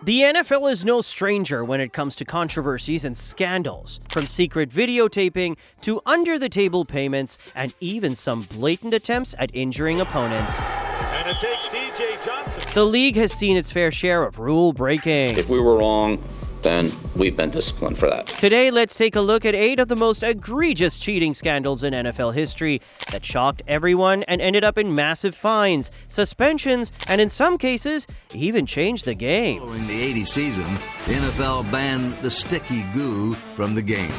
The NFL is no stranger when it comes to controversies and scandals, from secret videotaping to under-the-table payments and even some blatant attempts at injuring opponents. And it takes DJ Johnson. The league has seen its fair share of rule breaking. If we were wrong, then we've been disciplined for that. Today, let's take a look at 8 of the most egregious cheating scandals in NFL history that shocked everyone and ended up in massive fines, suspensions, and in some cases, even changed the game. Following the 80 season, the NFL banned the sticky goo from the game.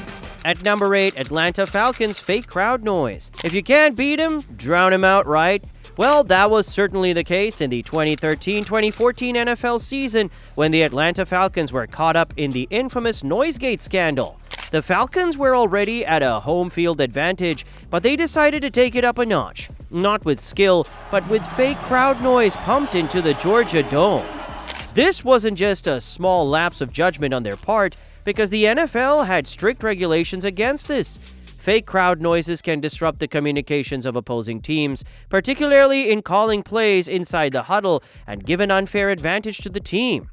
At number 8, Atlanta Falcons fake crowd noise. If you can't beat him, drown him out, right? Well, that was certainly the case in the 2013-2014 NFL season when the Atlanta Falcons were caught up in the infamous NoiseGate scandal. The Falcons were already at a home field advantage, but they decided to take it up a notch. Not with skill, but with fake crowd noise pumped into the Georgia Dome. This wasn't just a small lapse of judgment on their part, because the NFL had strict regulations against this. Fake crowd noises can disrupt the communications of opposing teams, particularly in calling plays inside the huddle, and give an unfair advantage to the team.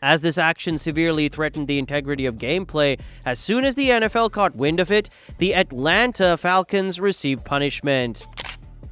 As this action severely threatened the integrity of gameplay, as soon as the NFL caught wind of it, the Atlanta Falcons received punishment.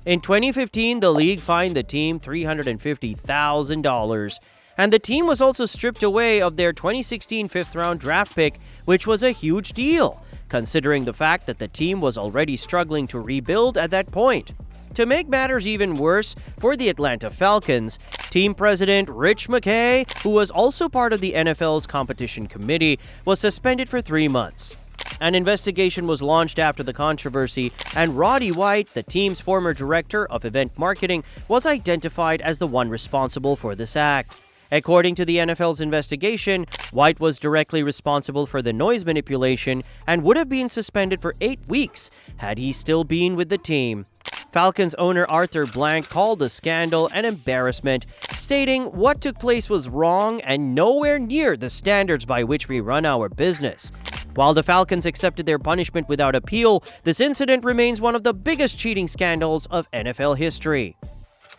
In 2015, the league fined the team $350,000. And the team was also stripped away of their 2016 fifth-round draft pick, which was a huge deal, considering the fact that the team was already struggling to rebuild at that point. To make matters even worse for the Atlanta Falcons, team president Rich McKay, who was also part of the NFL's competition committee, was suspended for 3 months. An investigation was launched after the controversy, and Roddy White, the team's former director of event marketing, was identified as the one responsible for this act. According to the NFL's investigation, White was directly responsible for the noise manipulation and would have been suspended for 8 weeks had he still been with the team. Falcons owner Arthur Blank called the scandal an embarrassment, stating what took place was wrong and nowhere near the standards by which we run our business. While the Falcons accepted their punishment without appeal, this incident remains one of the biggest cheating scandals of NFL history.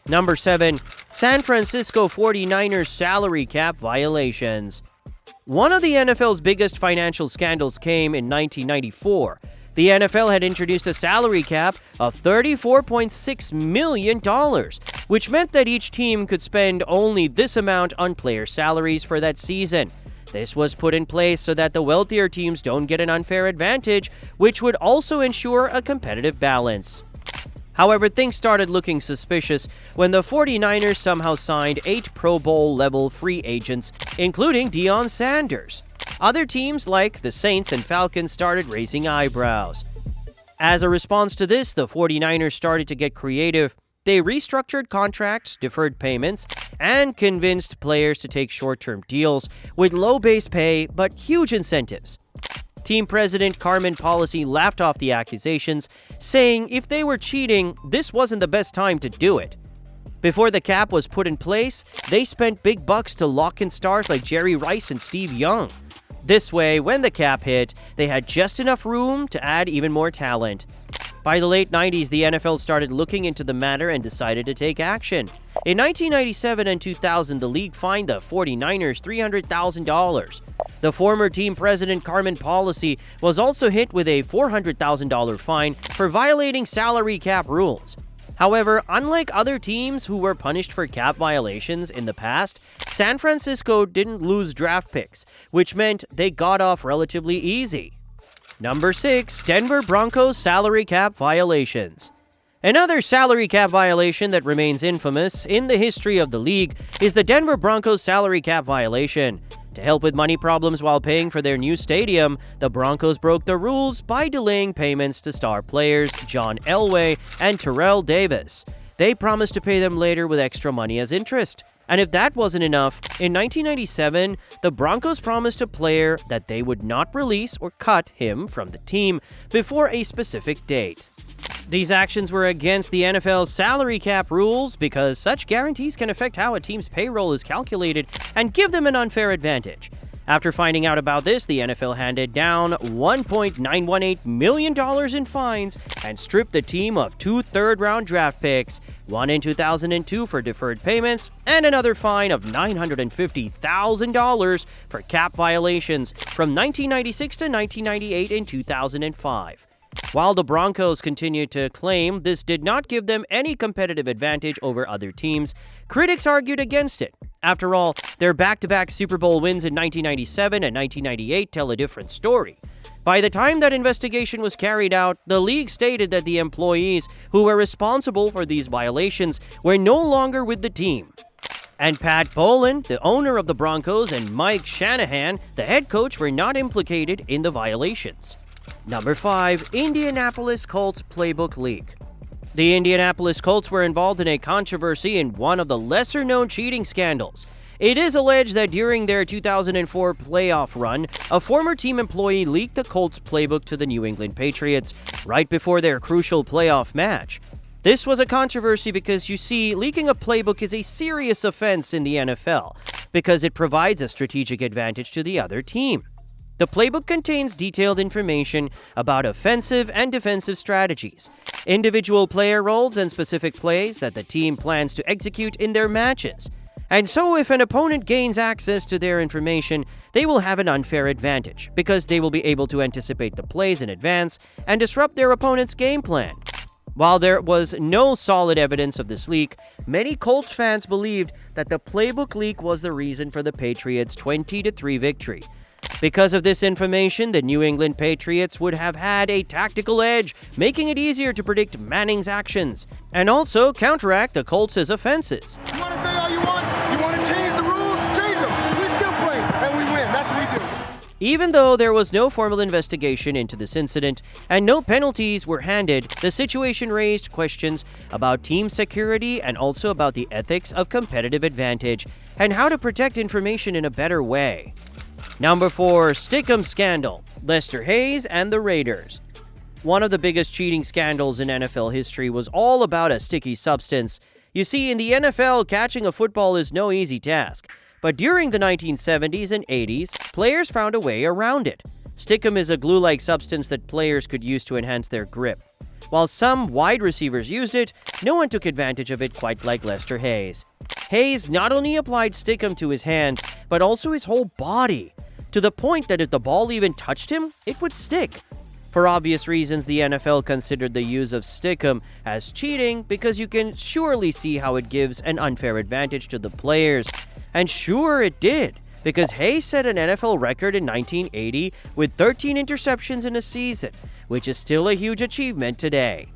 Number 7. San Francisco 49ers salary cap violations. One of the NFL's biggest financial scandals came in 1994. The NFL had introduced a salary cap of $34.6 million, which meant that each team could spend only this amount on player salaries for that season. This was put in place so that the wealthier teams don't get an unfair advantage, which would also ensure a competitive balance. However, things started looking suspicious when the 49ers somehow signed 8 Pro Bowl-level free agents, including Deion Sanders. Other teams like the Saints and Falcons started raising eyebrows. As a response to this, the 49ers started to get creative. They restructured contracts, deferred payments, and convinced players to take short-term deals with low base pay but huge incentives. Team president Carmen Policy laughed off the accusations, saying if they were cheating, this wasn't the best time to do it. Before the cap was put in place, they spent big bucks to lock in stars like Jerry Rice and Steve Young. This way, when the cap hit, they had just enough room to add even more talent. By the late 90s, the NFL started looking into the matter and decided to take action. In 1997 and 2000, the league fined the 49ers $300,000. The former team president Carmen Policy was also hit with a $400,000 fine for violating salary cap rules. However, unlike other teams who were punished for cap violations in the past, San Francisco didn't lose draft picks, which meant they got off relatively easy. Number 6. Denver Broncos salary cap violations. Another salary cap violation that remains infamous in the history of the league is the Denver Broncos salary cap violation. To help with money problems while paying for their new stadium, the Broncos broke the rules by delaying payments to star players John Elway and Terrell Davis. They promised to pay them later with extra money as interest. And if that wasn't enough, in 1997, the Broncos promised a player that they would not release or cut him from the team before a specific date. These actions were against the NFL's salary cap rules because such guarantees can affect how a team's payroll is calculated and give them an unfair advantage. After finding out about this, the NFL handed down $1.918 million in fines and stripped the team of 2 third-round draft picks, one in 2002 for deferred payments, and another fine of $950,000 for cap violations from 1996 to 1998 and 2005. While the Broncos continued to claim this did not give them any competitive advantage over other teams, critics argued against it. After all, their back-to-back Super Bowl wins in 1997 and 1998 tell a different story. By the time that investigation was carried out, the league stated that the employees who were responsible for these violations were no longer with the team. And Pat Bowlen, the owner of the Broncos, and Mike Shanahan, the head coach, were not implicated in the violations. Number 5. Indianapolis Colts Playbook Leak. The Indianapolis Colts were involved in a controversy in one of the lesser-known cheating scandals. It is alleged that during their 2004 playoff run, a former team employee leaked the Colts playbook to the New England Patriots right before their crucial playoff match. This was a controversy because, you see, leaking a playbook is a serious offense in the NFL because it provides a strategic advantage to the other team. The playbook contains detailed information about offensive and defensive strategies, individual player roles, and specific plays that the team plans to execute in their matches. And so if an opponent gains access to their information, they will have an unfair advantage because they will be able to anticipate the plays in advance and disrupt their opponent's game plan. While there was no solid evidence of this leak, many Colts fans believed that the playbook leak was the reason for the Patriots' 20-3 victory. Because of this information, the New England Patriots would have had a tactical edge, making it easier to predict Manning's actions, and also counteract the Colts' offenses. You want to say all you want? You want to change the rules? Change them. We still play, and we win. That's what we do. Even though there was no formal investigation into this incident and no penalties were handed, the situation raised questions about team security and also about the ethics of competitive advantage and how to protect information in a better way. Number 4. Stickum Scandal, Lester Hayes and the Raiders. One of the biggest cheating scandals in NFL history was all about a sticky substance. You see, in the NFL, catching a football is no easy task. But during the 1970s and 80s, players found a way around it. Stickum is a glue-like substance that players could use to enhance their grip. While some wide receivers used it, no one took advantage of it quite like Lester Hayes. Hayes not only applied Stickum to his hands, but also his whole body, to the point that if the ball even touched him, it would stick. For obvious reasons, the NFL considered the use of Stickum as cheating because you can surely see how it gives an unfair advantage to the players. And sure it did, because Hayes set an NFL record in 1980 with 13 interceptions in a season, which is still a huge achievement today.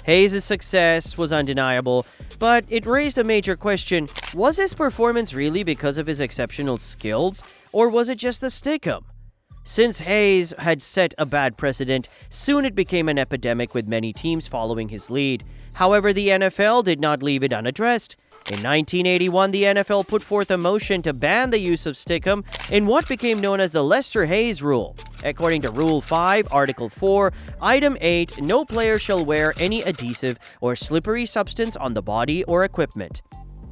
Hayes' success was undeniable, but it raised a major question: was his performance really because of his exceptional skills, or was it just the Stickum? Since Hayes had set a bad precedent, soon it became an epidemic with many teams following his lead. However, the NFL did not leave it unaddressed. In 1981, the NFL put forth a motion to ban the use of Stickum in what became known as the Lester Hayes Rule. According to Rule 5, Article 4, Item 8, no player shall wear any adhesive or slippery substance on the body or equipment.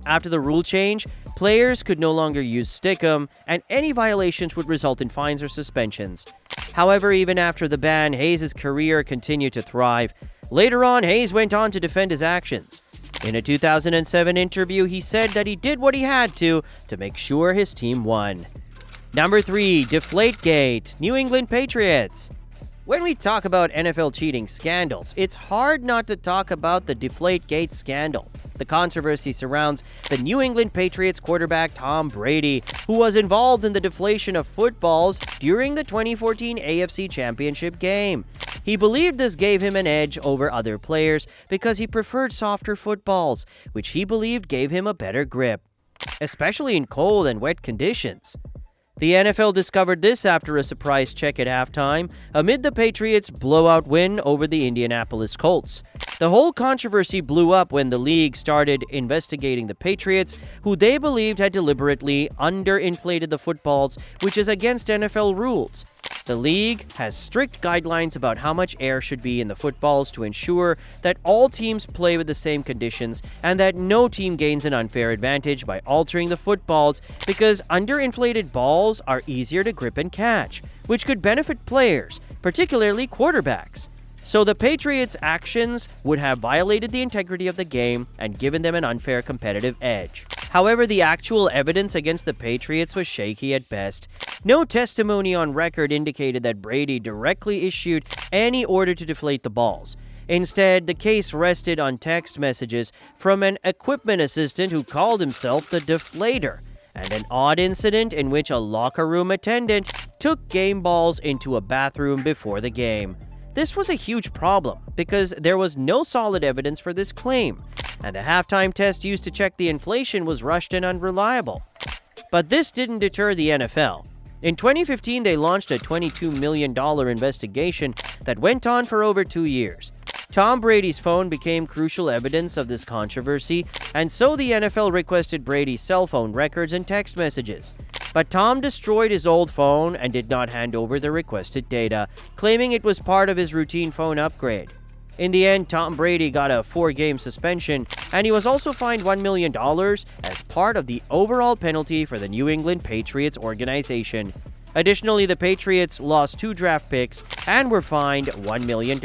After the rule change, players could no longer use Stickum, and any violations would result in fines or suspensions. However, even after the ban, Hayes' career continued to thrive. Later on, Hayes went on to defend his actions. In a 2007 interview, he said that he did what he had to make sure his team won. Number 3. Deflategate, New England Patriots. When we talk about NFL cheating scandals, it's hard not to talk about the Deflategate scandal. The controversy surrounds the New England Patriots quarterback Tom Brady, who was involved in the deflation of footballs during the 2014 AFC Championship game. He believed this gave him an edge over other players because he preferred softer footballs, which he believed gave him a better grip, especially in cold and wet conditions. The NFL discovered this after a surprise check at halftime amid the Patriots' blowout win over the Indianapolis Colts. The whole controversy blew up when the league started investigating the Patriots, who they believed had deliberately underinflated the footballs, which is against NFL rules. The league has strict guidelines about how much air should be in the footballs to ensure that all teams play with the same conditions and that no team gains an unfair advantage by altering the footballs, because underinflated balls are easier to grip and catch, which could benefit players, particularly quarterbacks. So the Patriots' actions would have violated the integrity of the game and given them an unfair competitive edge. However, the actual evidence against the Patriots was shaky at best. No testimony on record indicated that Brady directly issued any order to deflate the balls. Instead, the case rested on text messages from an equipment assistant who called himself the Deflater, and an odd incident in which a locker room attendant took game balls into a bathroom before the game. This was a huge problem because there was no solid evidence for this claim, and the halftime test used to check the inflation was rushed and unreliable. But this didn't deter the NFL. In 2015, they launched a $22 million investigation that went on for over 2 years. Tom Brady's phone became crucial evidence of this controversy, and so the NFL requested Brady's cell phone records and text messages. But Tom destroyed his old phone and did not hand over the requested data, claiming it was part of his routine phone upgrade. In the end, Tom Brady got a 4-game suspension, and he was also fined $1 million as part of the overall penalty for the New England Patriots organization. Additionally, the Patriots lost 2 draft picks and were fined $1 million.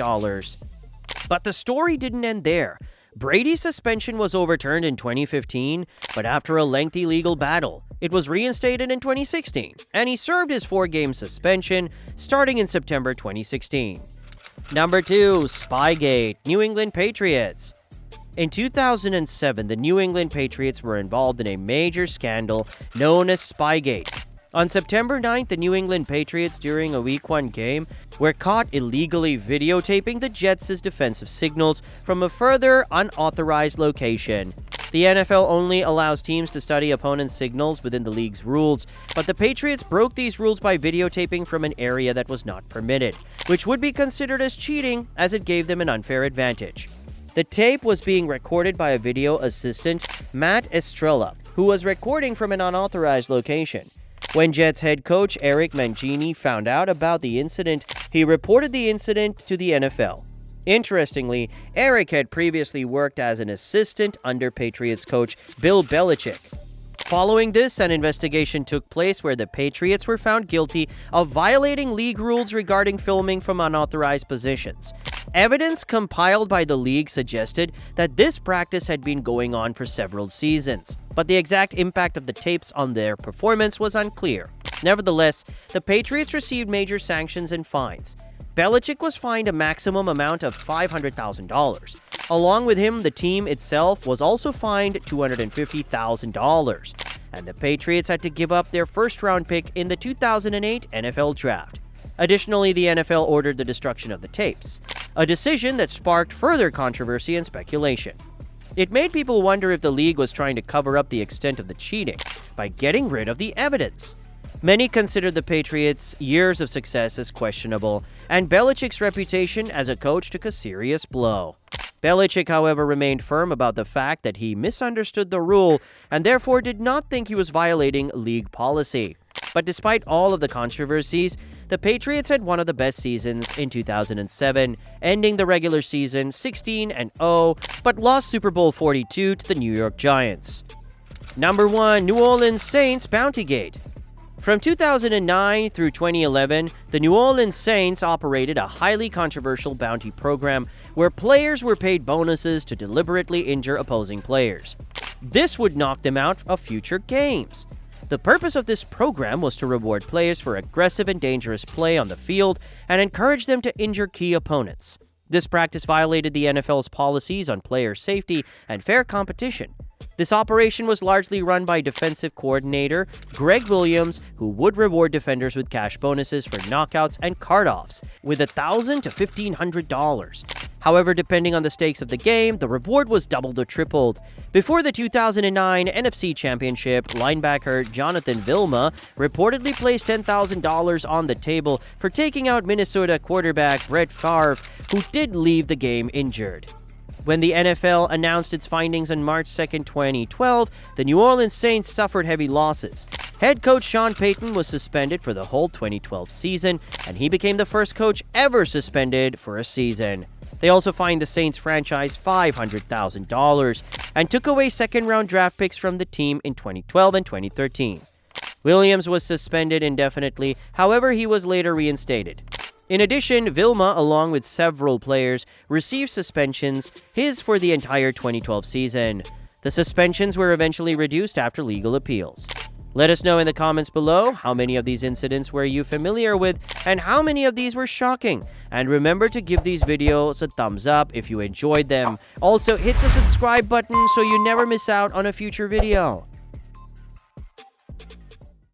But the story didn't end there. Brady's suspension was overturned in 2015, but after a lengthy legal battle, it was reinstated in 2016, and he served his 4-game suspension starting in September 2016. Number 2, Spygate, New England Patriots. In 2007, the New England Patriots were involved in a major scandal known as Spygate. On September 9th, the New England Patriots, during a Week 1 game, were caught illegally videotaping the Jets' defensive signals from a further unauthorized location. The NFL only allows teams to study opponents' signals within the league's rules, but the Patriots broke these rules by videotaping from an area that was not permitted, which would be considered as cheating as it gave them an unfair advantage. The tape was being recorded by a video assistant, Matt Estrella, who was recording from an unauthorized location. When Jets head coach Eric Mangini found out about the incident, he reported the incident to the NFL. Interestingly, Eric had previously worked as an assistant under Patriots coach Bill Belichick. Following this, an investigation took place where the Patriots were found guilty of violating league rules regarding filming from unauthorized positions. Evidence compiled by the league suggested that this practice had been going on for several seasons, but the exact impact of the tapes on their performance was unclear. Nevertheless, the Patriots received major sanctions and fines. Belichick was fined a maximum amount of $500,000. Along with him, the team itself was also fined $250,000, and the Patriots had to give up their first-round pick in the 2008 NFL Draft. Additionally, the NFL ordered the destruction of the tapes, a decision that sparked further controversy and speculation. It made people wonder if the league was trying to cover up the extent of the cheating by getting rid of the evidence. Many considered the Patriots' years of success as questionable, and Belichick's reputation as a coach took a serious blow. Belichick, however, remained firm about the fact that he misunderstood the rule and therefore did not think he was violating league policy. But despite all of the controversies, the Patriots had one of the best seasons in 2007, ending the regular season 16-0, but lost Super Bowl 42 to the New York Giants. Number 1, New Orleans Saints Bountygate. From 2009 through 2011, the New Orleans Saints operated a highly controversial bounty program where players were paid bonuses to deliberately injure opposing players. This would knock them out of future games. The purpose of this program was to reward players for aggressive and dangerous play on the field and encourage them to injure key opponents. This practice violated the NFL's policies on player safety and fair competition. This operation was largely run by defensive coordinator Greg Williams, who would reward defenders with cash bonuses for knockouts and card-offs, with $1,000 to $1,500. However, depending on the stakes of the game, the reward was doubled or tripled. Before the 2009 NFC Championship, linebacker Jonathan Vilma reportedly placed $10,000 on the table for taking out Minnesota quarterback Brett Favre, who did leave the game injured. When the NFL announced its findings on March 2, 2012, the New Orleans Saints suffered heavy losses. Head coach Sean Payton was suspended for the whole 2012 season, and he became the first coach ever suspended for a season. They also fined the Saints franchise $500,000 and took away second-round draft picks from the team in 2012 and 2013. Williams was suspended indefinitely, however, he was later reinstated. In addition, Vilma, along with several players, received suspensions, his for the entire 2012 season. The suspensions were eventually reduced after legal appeals. Let us know in the comments below how many of these incidents were you familiar with and how many of these were shocking. And remember to give these videos a thumbs up if you enjoyed them. Also, hit the subscribe button so you never miss out on a future video.